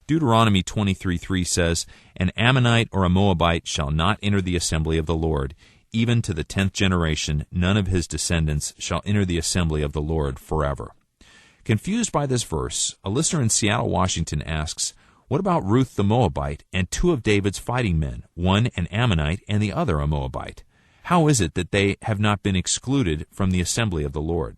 Deuteronomy 23:3 says, "An Ammonite or a Moabite shall not enter the assembly of the Lord. Even to the 10th generation, none of his descendants shall enter the assembly of the Lord forever." Confused by this verse, a listener in Seattle, Washington asks, what about Ruth the Moabite and two of David's fighting men, one an Ammonite and the other a Moabite? How is it that they have not been excluded from the assembly of the Lord?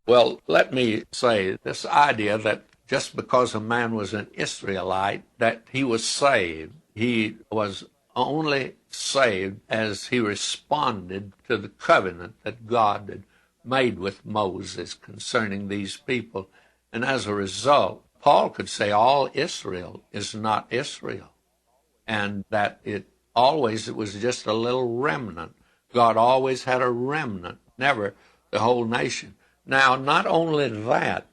Well, let me say this idea that just because a man was an Israelite, that he was saved. He was only saved as he responded to the covenant that God had made with Moses concerning these people. And as a result, Paul could say all Israel is not Israel, and that it was just a little remnant. God always had a remnant, never the whole nation. Now, not only that,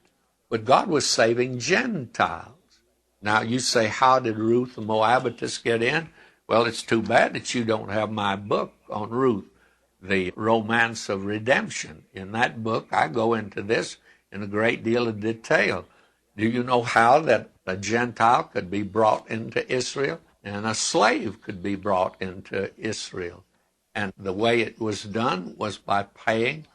but God was saving Gentiles. Now, you say, how did Ruth the Moabitess get in? Well, it's too bad that you don't have my book on Ruth, The Romance of Redemption. In that book, I go into this in a great deal of detail. Do you know how that a Gentile could be brought into Israel and a slave could be brought into Israel? And the way it was done was by paying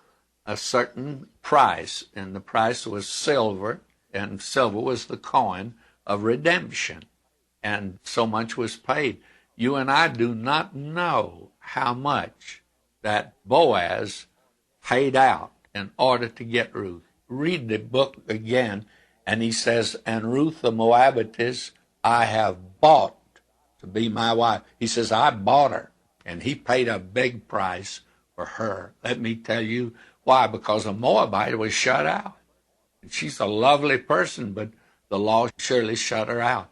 a certain price, and the price was silver, and silver was the coin of redemption, and so much was paid. You and I do not know how much that Boaz paid out in order to get Ruth. Read the book again, and he says, "And Ruth the Moabitess I have bought to be my wife." He says, I bought her, and he paid a big price for her. Let me tell you why. Because a Moabite was shut out. And she's a lovely person, but the law surely shut her out.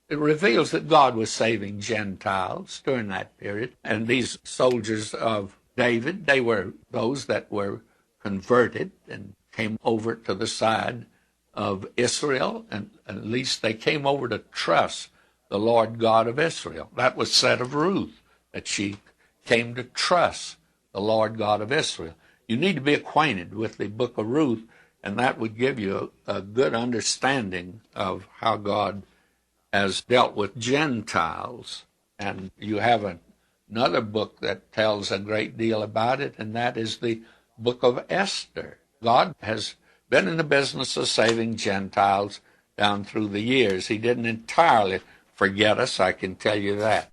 It reveals that God was saving Gentiles during that period. And these soldiers of David, they were those that were converted and came over to the side of Israel, and at least they came over to trust the Lord God of Israel. That was said of Ruth, that she came to trust the Lord God of Israel. You need to be acquainted with the book of Ruth, and that would give you a good understanding of how God has dealt with Gentiles. And you have another book that tells a great deal about it, and that is the book of Esther. God has been in the business of saving Gentiles down through the years. He didn't entirely forget us, I can tell you that.